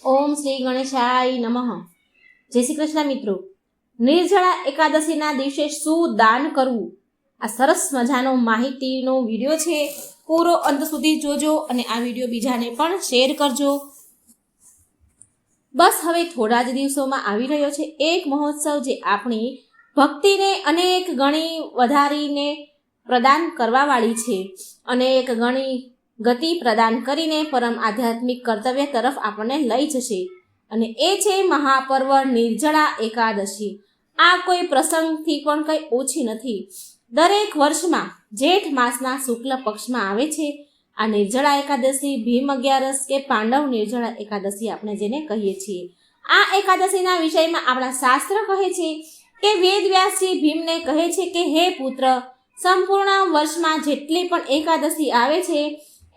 ઓમ શ્રી ગણેશાય નમઃ। જય શ્રી કૃષ્ણ મિત્રો। નિર્જળા એકાદશીના દિવસે શું દાન કરવું, આ સરસ મજાનો માહિતીનો વિડીયો છે। પૂરો અંત સુધી જોજો અને આ વિડીયો બીજાને પણ શેર કરજો। બસ હવે થોડા જ દિવસોમાં આવી રહ્યો છે એક મહોત્સવ, જે આપણી ભક્તિને અનેક ગણી વધારીને પ્રદાન કરવાવાળી છે, અનેક ગણી ગતિ પ્રદાન કરીને પરમ આધ્યાત્મિક કર્તવ્ય તરફ આપણને લઈ જશે, અને એ છે મહાપર્વ નિર્જળા એકાદશી। આ કોઈ પ્રસંગથી પણ કંઈ ઓછી નથી। દરેક વર્ષમાં જેઠ માસના શુક્લ પક્ષમાં આવે છે આ નિર્જળા એકાદશી, ભીમ અગિયારસ કે પાંડવ નિર્જળા એકાદશી આપણે જેને કહીએ છીએ। આ એકાદશીના વિષયમાં આપણા શાસ્ત્ર કહે છે કે વેદવ્યાસજી ભીમને કહે છે કે હે પુત્ર, સંપૂર્ણ વર્ષમાં જેટલી પણ એકાદશી આવે છે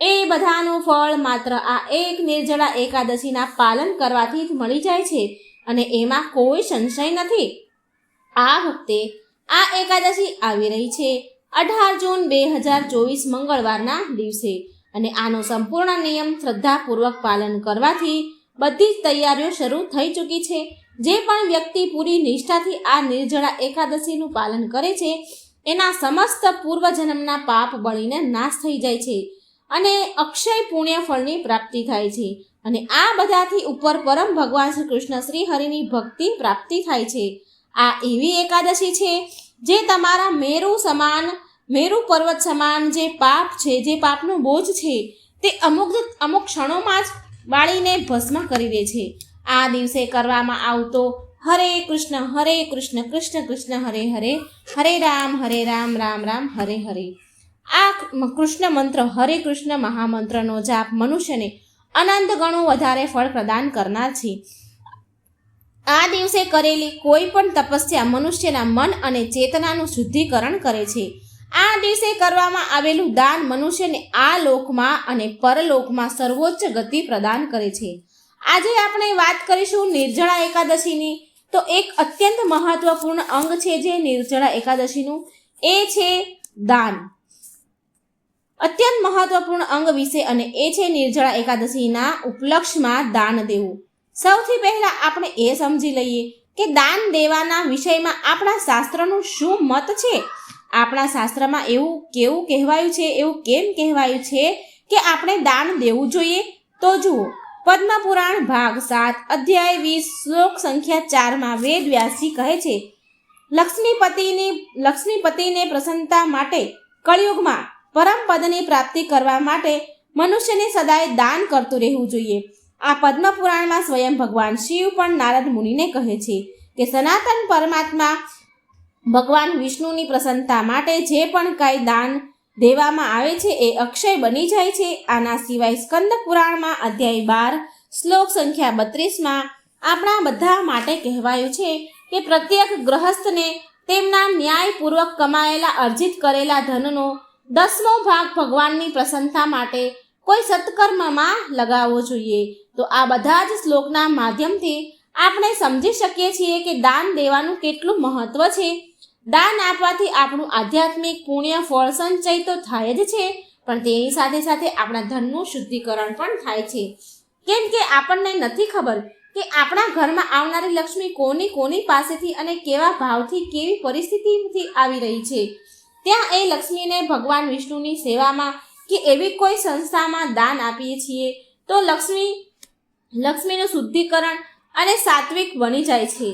એ બધાનું ફળ માત્ર આ એક નિર્જળા એકાદશીના પાલન કરવાથી જ મળી જાય છે, અને એમાં કોઈ સંશય નથી। આ વખતે આ એકાદશી આવી રહી છે 18 જૂન 2024 મંગળવારના દિવસે, અને આનો સંપૂર્ણ નિયમ શ્રદ્ધાપૂર્વક પાલન કરવાથી બધી જ તૈયારીઓ શરૂ થઈ ચૂકી છે। જે પણ વ્યક્તિ પૂરી નિષ્ઠાથી આ નિર્જળા એકાદશીનું પાલન કરે છે એના સમસ્ત પૂર્વજન્મના પાપ બળીને નાશ થઈ જાય છે અને અક્ષય પુણ્ય ફળની પ્રાપ્તિ થાય છે, અને આ બધાથી ઉપર પરમ ભગવાન શ્રી કૃષ્ણ શ્રી હરિની ભક્તિ પ્રાપ્તિ થાય છે। આ એવી એકાદશી છે જે તમારા મેરુ પર્વત સમાન જે પાપ છે, જે પાપનો બોજ છે, તે અમુક ક્ષણોમાં જ બાળીને ભસ્મ કરી દે છે। આ દિવસે કરવામાં આવતો હરે કૃષ્ણ કૃષ્ણ કૃષ્ણ હરે હરે, હરે રામ રામ રામ હરે હરે, આ કૃષ્ણ મંત્ર હરે કૃષ્ણ મહામંત્રનો જાપ મનુષ્યને અનંત ગણું વધારે ફળ પ્રદાન કરનાર છે। આ દિવસે કરેલી કોઈ પણ તપસ્યા મનુષ્યના મન અને ચેતનાનું શુદ્ધિકરણ કરે છે। આ દિવસે કરવામાં આવેલું દાન મનુષ્યને આ લોકમાં અને પરલોકમાં સર્વોચ્ચ ગતિ પ્રદાન કરે છે। આજે આપણે વાત કરીશું નિર્જળા એકાદશીની, તો એક અત્યંત મહત્વપૂર્ણ અંગ છે જે નિર્જળા એકાદશીનું, એ છે દાન। અત્યંત મહત્વપૂર્ણ અંગ વિશે, અને એ છે નિર્જળા એકાદશીના ઉપલક્ષમાં દાન દેવું। સૌથી પહેલા આપણે એ સમજી લઈએ કે દાન દેવાના વિષયમાં આપણા શાસ્ત્રનું શું મત છે। આપણા શાસ્ત્રમાં એવું કેવું કહેવાયું છે, એવું કેમ કહેવાયું છે કે આપણે દાન દેવું જોઈએ? તો જુઓ, પદ્મપુરાણ ભાગ 7 અધ્યાય 20 શ્લોક સંખ્યા 4 વેદ વ્યાસજી કહે છે, લક્ષ્મીપતિને પ્રસન્નતા માટે કળિયુગમાં પરમ પદની પ્રાપ્તિ કરવા માટે મનુષ્યને સદાય દાન કરતું રહેવું જોઈએ। આ પદ્મપુરાણમાં સ્વયં ભગવાન શિવ પણ નારદ મુનિને કહે છે કે સનાતન પરમાત્મા ભગવાન વિષ્ણુની પ્રસન્નતા માટે જે પણ કાંઈ દાન દેવામાં આવે છે એ અક્ષય બની જાય છે। આના સિવાય સ્કંદ પુરાણમાં અધ્યાય 12 શ્લોક સંખ્યા 32 આપણા બધા માટે કહેવાયું છે કે પ્રત્યેક ગૃહસ્થને તેમના ન્યાયપૂર્વક કમાયેલા અર્જિત કરેલા ધનનો 10મો ભાગ ભગવાનની પ્રસન્નતા માટે કોઈ સત્કર્મમાં લગાવવો જોઈએ। તો આ બધા જ શ્લોકના માધ્યમથી આપણે સમજી શકીએ છીએ કે દાન દેવાનું કેટલું મહત્વ છે। દાન આપવાથી આપણું આધ્યાત્મિક પુણ્ય ફળ સંચય તો થાય જ છે, પણ તેની સાથે સાથે આપણા ધનનું શુદ્ધિકરણ પણ થાય છે। કેમ કે આપણને નથી ખબર કે આપણા ઘરમાં આવનારી લક્ષ્મી કોની પાસેથી અને કેવા ભાવથી, કેવી પરિસ્થિતિથી આવી રહી છે। ત્યાં એ લક્ષ્મીને ભગવાન વિષ્ણુની સેવામાં કે એવી કોઈ સંસ્થામાં દાન આપીએ છીએ તો લક્ષ્મીનું શુદ્ધિકરણ અને સાત્વિક બની જાય છે,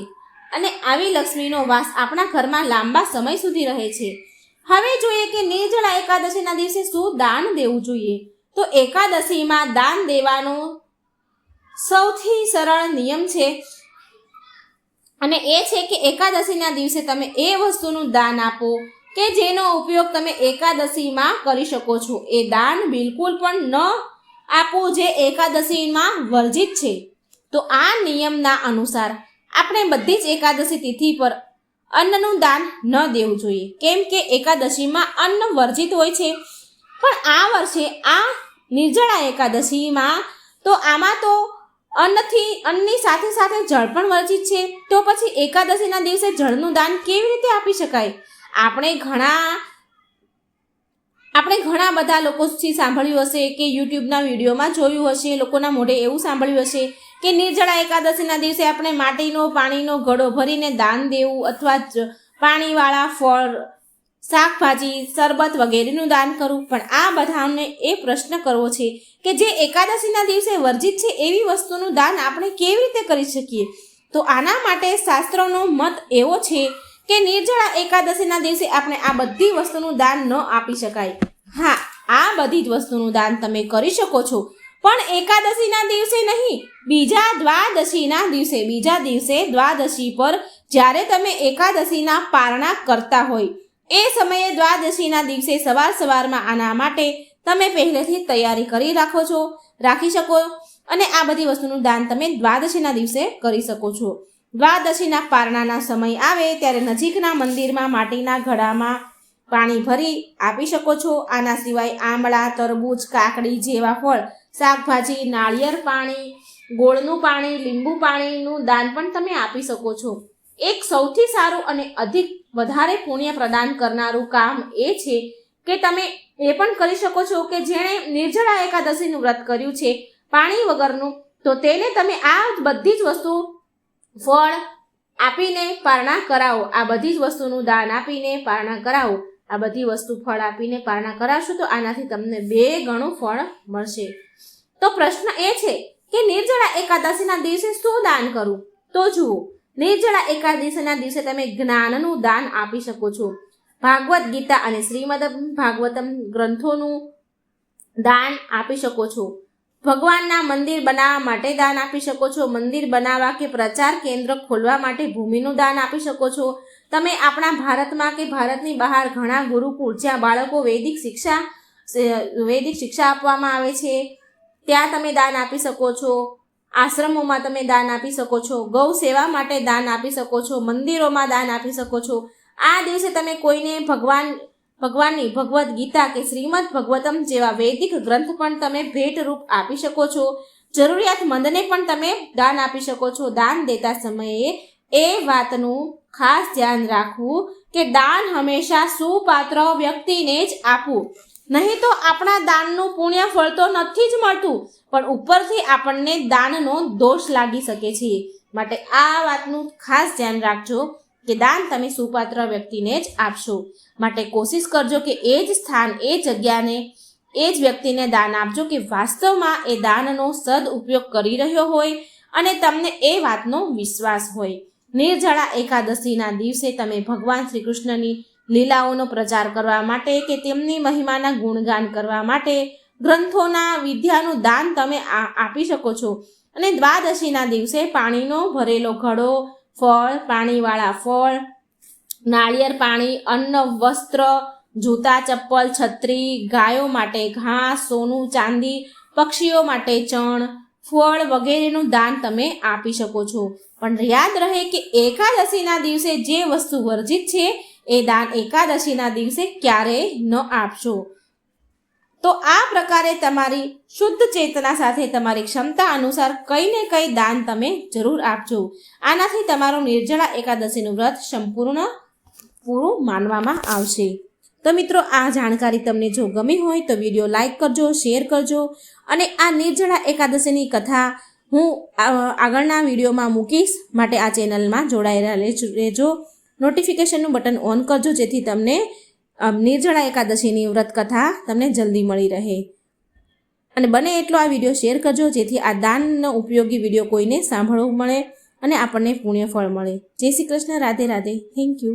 અને આવી લક્ષ્મીનો વાસ આપણા ઘરમાં લાંબા સમય સુધી રહે છે। હવે જોઈએ કે નિર્જળા એકાદશીના દિવસે શું દાન દેવું જોઈએ। તો એકાદશીમાં દાન દેવાનો સૌથી સરળ નિયમ છે, અને એ છે કે એકાદશીના દિવસે તમે એ વસ્તુનું દાન આપો કે જેનો ઉપયોગ તમે એકાદશીમાં કરી શકો છો। એ દાન બિલકુલ પણ ન આપવું જે એકાદશીમાં વર્જિત છે। તો આ નિયમના અનુસાર આપણે બધી જ એકાદશી તિથિ પર અન્નનું દાન ન દેવું જોઈએ, કેમ કે એકાદશીમાં અન્ન વર્જિત હોય છે। પણ આ વર્ષે આ નિર્જળા એકાદશીમાં તો આમાં તો અન્નની સાથે સાથે જળ પણ વર્જિત છે। તો પછી એકાદશીના દિવસે જળનું દાન કેવી રીતે આપી શકાય? આપણે ઘણા બધા લોકોથી સાંભળ્યું હશે કે યુટ્યુબના વિડીયોમાં જોયું હશે, લોકોના મોઢે એવું સાંભળ્યું હશે કે નિર્જળા એકાદશીના દિવસે આપણે માટીનો પાણીનો ઘડો ભરીને દાન દેવું અથવા પાણીવાળા ફળ, શાકભાજી, શરબત વગેરેનું દાન કરવું. પણ આ બધાને એ પ્રશ્ન કરવો છે કે જે એકાદશીના દિવસે વર્જિત છે એવી વસ્તુનું દાન આપણે કેવી રીતે કરી શકીએ? તો આના માટે શાસ્ત્રોનો મત એવો છે કે નિર્જળા એકાદશીના દિવસે આપણે આ બધી વસ્તુનું દાન ન આપી શકાય. હા, આ બધી જ વસ્તુનું દાન તમે કરી શકો છો, પણ એકાદશીના દિવસે નહીં, બીજા દિવસે દ્વાદશી પર જ્યારે તમે એકાદશીના પારણા કરતા હોય એ સમયે દ્વાદશીના દિવસે સવારમાં આના માટે તમે પહેલેથી તૈયારી કરી રાખી શકો અને આ બધી વસ્તુનું દાન તમે દ્વાદશીના દિવસે કરી શકો છો. દ્વાદશીના પારણાના સમય આવે ત્યારે નજીકના મંદિરમાં માટીના ઘડામાં પાણી ભરી આપી શકો છો. આના સિવાય આંબળા, તરબૂચ, કાકડી જેવા ફળ, શાકભાજી, નાળિયેર પાણી, ગોળનું પાણી, લીંબુ પાણીનું દાન પણ તમે આપી શકો છો. એક સૌથી સારું અને વધારે પુણ્ય પ્રદાન કરનારું કામ એ છે કે તમે એ પણ કરી શકો છો કે જેણે નિર્જળા એકાદશીનું વ્રત કર્યું છે પાણી વગરનું, તો તેને તમે આ બધી જ વસ્તુ ફળ આપીને પારણા કરાવો. આ બધી જ વસ્તુનું દાન આપીને પારણા કરાવો. આ બધી વસ્તુ ફળ આપીને પારણા કરાવશો તો આનાથી તમને 2 ગણું ફળ મળશે. તો પ્રશ્ન એ છે કે નિર્જળા એકાદશીના દિવસે શું દાન કરવું? તો જુઓ, નિર્જળા એકાદશીના દિવસે તમે જ્ઞાનનું દાન આપી શકો છો. ભાગવત ગીતા અને શ્રીમદ ભાગવતમ ગ્રંથોનું દાન આપી શકો છો. ભગવાનના મંદિર બનાવવા માટે દાન આપી શકો છો. મંદિર બનાવવા કે પ્રચાર કેન્દ્ર ખોલવા માટે ભૂમિનું દાન આપી શકો છો. તમે આપણા ભારતમાં કે ભારતની બહાર ઘણા ગુરુકુળ જ્યાં બાળકો વૈદિક શિક્ષા આપવામાં આવે છે ત્યાં તમે દાન આપી શકો છો. આશ્રમોમાં તમે દાન આપી શકો છો. ગૌ સેવા માટે દાન આપી શકો છો. મંદિરોમાં દાન આપી શકો છો. આ દિવસે તમે કોઈને ભગવાનની ભગવદ્ ગીતા કે શ્રીમદ ભાગવતમ જેવા વૈદિક ગ્રંથ પણ તમે ભેટરૂપ આપી શકો છો. જરૂરિયાતમંદને પણ તમે દાન આપી શકો છો. દાન દેતા સમયે એ વાતનું ખાસ ધ્યાન રાખવું કે દાન હંમેશા સુપાત્ર વ્યક્તિને જ આપવું, નહીં તો આપણા દાનનું પુણ્ય ફળ તો નથી જ મળતું, પણ ઉપરથી આપણને દાનનો દોષ લાગી શકે છે. માટે આ વાતનું ખાસ ધ્યાન રાખજો કે દાન તમે સુપાત્ર વ્યક્તિને જ આપશો. માટે કોશિશ કરજો કે એ જ સ્થાન, એ જગ્યાને, એ જ વ્યક્તિને દાન આપજો કે વાસ્તવમાં એ દાનનો સદઉપયોગ કરી રહ્યો હોય અને તમને એ વાતનો વિશ્વાસ હોય. નિર્જળા એકાદશીના દિવસે તમે ભગવાન શ્રી કૃષ્ણની લીલાઓનો પ્રચાર કરવા માટે કે તેમની મહિમાના ગુણગાન કરવા માટે ગ્રંથોના વિદ્યાનું દાન તમે આપી શકો છો. અને દ્વાદશીના દિવસે પાણીનો ભરેલો ઘડો, ફળ, પાણીવાળા ફળ, નાળિયેર પાણી, અન્ન, વસ્ત્ર, જૂતા, ચપ્પલ, છત્રી, ગાયો માટે ઘાસ, સોનું, ચાંદી, પક્ષીઓ માટે ચણ, ફળ વગેરેનું દાન તમે આપી શકો છો. પણ યાદ રહે કે એકાદશીના દિવસે જે વસ્તુ વર્જિત છે એ દાન એકાદશીના દિવસે ક્યારેય ન આપશો. તો આ પ્રકારે તમારી શુદ્ધ ચેતના સાથે તમારી ક્ષમતા અનુસાર કંઈ ને કંઈ દાન તમે જરૂર આપજો. આનાથી તમારું નિર્જળા એકાદશીનું વ્રત પૂરું માનવામાં આવશે. તો મિત્રો, આ જાણકારી તમને જો ગમી હોય તો વિડીયો લાઈક કરજો, શેર કરજો અને આ નિર્જળા એકાદશીની કથા હું આગળના વિડીયોમાં મૂકીશ. માટે આ ચેનલમાં જોડાયેલા રહેજો. નોટિફિકેશનનું બટન ઓન કરજો જેથી તમને નિર્જળા એકાદશીની વ્રત કથા તમને જલ્દી મળી રહે. અને બને એટલો આ વિડીયો શેર કરજો જેથી આ દાનનો ઉપયોગી વિડીયો કોઈને સાંભળવું મળે અને આપણને પુણ્ય ફળ મળે. જય શ્રી કૃષ્ણ. રાધે રાધે. Thank you.